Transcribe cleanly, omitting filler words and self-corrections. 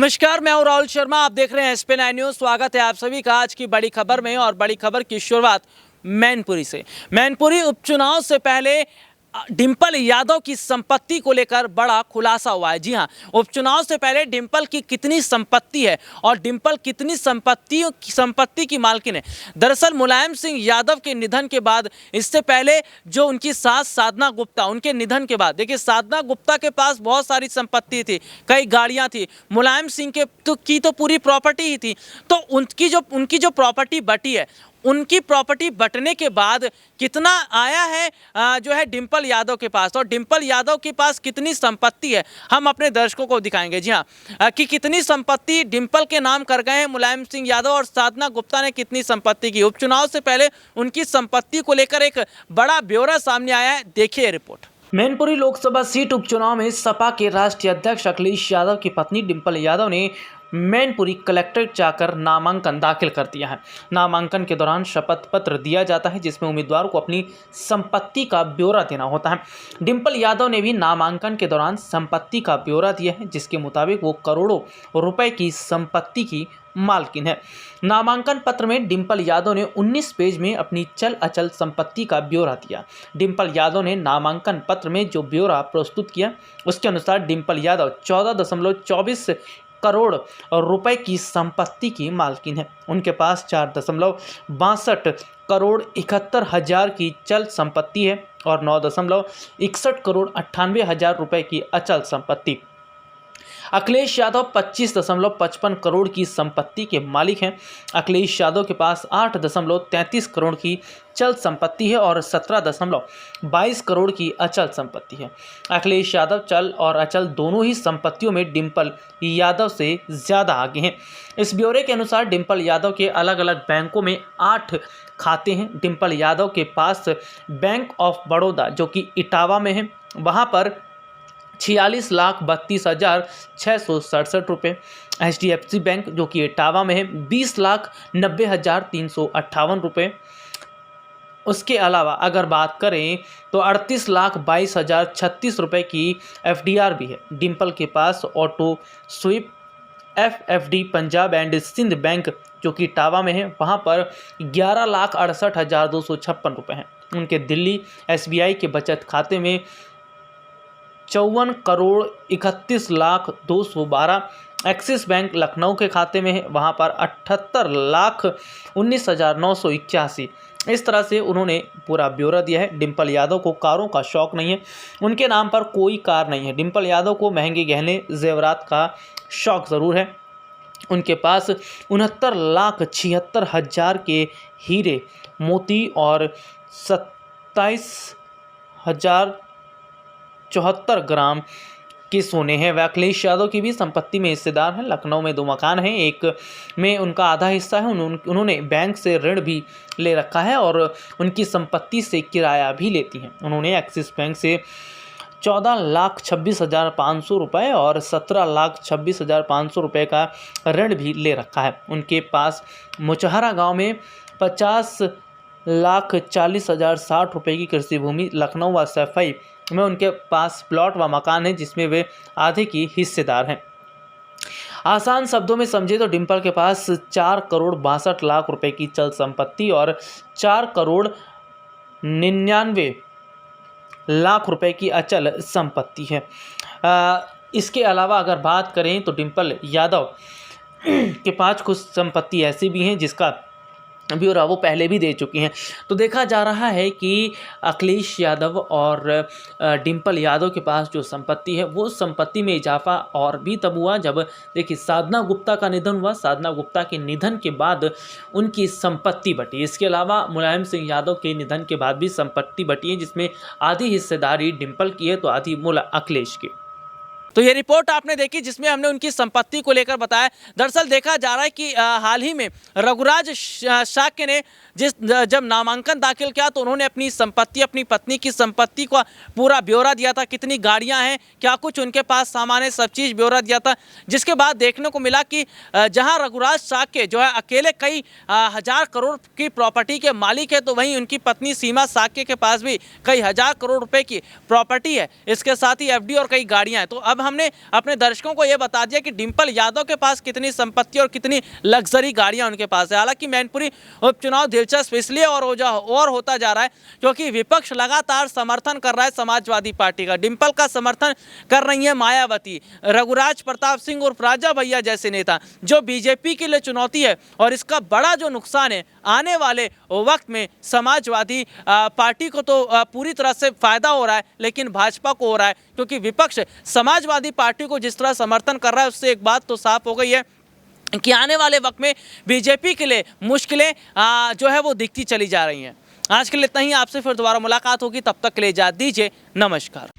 नमस्कार, मैं हूं राहुल शर्मा। आप देख रहे हैं SP9 न्यूज़। स्वागत है आप सभी का आज की बड़ी खबर में। और बड़ी खबर की शुरुआत मैनपुरी से। मैनपुरी उपचुनाव से पहले डिंपल यादव की संपत्ति को लेकर बड़ा खुलासा हुआ है। जी हां, उपचुनाव से पहले डिंपल की कितनी संपत्ति है और डिंपल कितनी संपत्ति की मालकिन है। दरअसल मुलायम सिंह यादव के निधन के बाद, इससे पहले जो उनकी सास साधना गुप्ता, उनके निधन के बाद, देखिए साधना गुप्ता के पास बहुत सारी संपत्ति थी, कई गाड़ियां थी। मुलायम सिंह की तो पूरी प्रॉपर्टी ही थी। तो उनकी जो प्रॉपर्टी बटी है, उनकी प्रॉपर्टी बंटने के बाद कितना आया है जो है डिंपल यादव के पास, और डिंपल यादव के पास कितनी संपत्ति है, हम अपने दर्शकों को दिखाएंगे। जी हाँ, कि कितनी संपत्ति डिंपल के नाम कर गए हैं मुलायम सिंह यादव, और साधना गुप्ता ने कितनी संपत्ति की। उपचुनाव से पहले उनकी संपत्ति को लेकर एक बड़ा ब्यौरा सामने आया है। देखिए रिपोर्ट। मैनपुरी लोकसभा सीट उपचुनाव में सपा के राष्ट्रीय अध्यक्ष अखिलेश यादव की पत्नी डिंपल यादव ने मैनपुरी कलेक्ट्रेट जाकर नामांकन दाखिल कर दिया है। नामांकन के दौरान शपथ पत्र दिया जाता है, जिसमें उम्मीदवार को अपनी संपत्ति का ब्यौरा देना होता है। डिंपल यादव ने भी नामांकन के दौरान संपत्ति का ब्यौरा दिया है, जिसके मुताबिक वो करोड़ों रुपए की संपत्ति की मालकिन है। नामांकन पत्र में डिंपल यादव ने 19 पेज में अपनी चल अचल संपत्ति का ब्यौरा दिया। डिंपल यादव ने नामांकन पत्र में जो ब्यौरा प्रस्तुत किया, उसके अनुसार डिंपल यादव 14.24 करोड़ रुपए की संपत्ति की मालकिन है। उनके पास 4.62 करोड़ 71 हजार की चल संपत्ति है और 9.61 करोड़ 98 हजार रुपए की अचल संपत्ति। अखिलेश यादव 25.55 करोड़ की संपत्ति के मालिक हैं। अखिलेश यादव के पास 8.33 करोड़ की चल संपत्ति है और 17.22 करोड़ की अचल संपत्ति है। अखिलेश यादव चल और अचल दोनों ही संपत्तियों में डिंपल यादव से ज़्यादा आगे हैं। इस ब्यौरे के अनुसार डिंपल यादव के अलग अलग बैंकों में 8 खाते हैं। डिंपल यादव के पास बैंक ऑफ बड़ौदा, जो कि इटावा में है, वहाँ पर 46,32,667 रुपये। HDFC बैंक, जो कि इटावा में है, 20,90,358 रुपये। उसके अलावा अगर बात करें तो 38,22,036 रुपये की FDR भी है। डिंपल के पास auto sweep FFD Punjab and Sind bank, जो कि इटावा में है, वहाँ पर 11,68,256 रुपये हैं। उनके दिल्ली SBI के बचत खाते में 54 करोड़ 31,02,12। एक्सिस बैंक लखनऊ के खाते में है, वहाँ पर 78,19,981। इस तरह से उन्होंने पूरा ब्यौरा दिया है। डिंपल यादव को कारों का शौक नहीं है, उनके नाम पर कोई कार नहीं है। डिंपल यादव को महंगे गहने जेवरात का शौक ज़रूर है। उनके पास 69,76,000 के हीरे मोती और 27,074 ग्राम के सोने हैं। वह अखिलेश यादव की भी संपत्ति में हिस्सेदार हैं। लखनऊ में 2 मकान हैं, एक में उनका आधा हिस्सा है। उन्होंने बैंक से ऋण भी ले रखा है और उनकी संपत्ति से किराया भी लेती हैं। उन्होंने एक्सिस बैंक से 14,26,500 रुपये और 17,26,500 रुपये का ऋण भी ले रखा है। उनके पास मुचहरा गाँव में 50,40,60 रुपये की कृषि भूमि, लखनऊ व सैफई में उनके पास प्लॉट व मकान है, जिसमें वे आधे की हिस्सेदार हैं। आसान शब्दों में समझे तो डिंपल के पास 4 करोड़ 62 लाख रुपए की चल संपत्ति और 4 करोड़ 99 लाख रुपए की अचल संपत्ति है। इसके अलावा अगर बात करें तो डिंपल यादव के पास कुछ संपत्ति ऐसी भी हैं जिसका ब्यौरा वो पहले भी दे चुकी हैं। तो देखा जा रहा है कि अखिलेश यादव और डिंपल यादव के पास जो संपत्ति है, वो संपत्ति में इजाफा और भी तब हुआ जब देखिए साधना गुप्ता का निधन हुआ। साधना गुप्ता के निधन के बाद उनकी संपत्ति बटी। इसके अलावा मुलायम सिंह यादव के निधन के बाद भी संपत्ति बटी है, जिसमें आधी हिस्सेदारी डिंपल की है तो आधी अखिलेश की। तो ये रिपोर्ट आपने देखी, जिसमें हमने उनकी संपत्ति को लेकर बताया। दरअसल देखा जा रहा है कि हाल ही में रघुराज शाक्य ने जब नामांकन दाखिल किया तो उन्होंने अपनी संपत्ति, अपनी पत्नी की संपत्ति का पूरा ब्यौरा दिया था। कितनी गाड़ियां हैं, क्या कुछ उनके पास सामान है, सब चीज़ ब्यौरा दिया था। जिसके बाद देखने को मिला कि जहां रघुराज शाक्य जो है अकेले कई हजार करोड़ की प्रॉपर्टी के मालिक है, तो वहीं उनकी पत्नी सीमा शाक्य के पास भी कई हजार करोड़ रुपए की प्रॉपर्टी है। इसके साथ ही FD और कई गाड़ियाँ हैं। तो अब अब हमने अपने दर्शकों को यह बता दिया कि डिंपल यादव के पास कितनी संपत्ति और कितनी लग्जरी गाड़ियां उनके पास है। हालांकि मैनपुरी उपचुनाव दिलचस्प इसलिए और होता जा रहा है क्योंकि विपक्ष लगातार समर्थन कर रहा है समाजवादी पार्टी का। डिंपल का समर्थन कर रही है मायावती, रघुराज प्रताप सिंह और राजा भैया जैसे नेता, जो बीजेपी के लिए चुनौती है। और इसका बड़ा जो नुकसान है आने वाले वक्त में समाजवादी पार्टी को तो पूरी तरह से फायदा हो रहा है, लेकिन भाजपा को हो रहा है क्योंकि विपक्ष समाजवादी पार्टी को जिस तरह समर्थन कर रहा है उससे एक बात तो साफ हो गई है कि आने वाले वक्त में बीजेपी के लिए मुश्किलें जो है वो दिखती चली जा रही हैं। आज के लिए इतना ही, आपसे फिर दोबारा मुलाकात होगी, तब तक के लिए इजाज़त दीजिए, नमस्कार।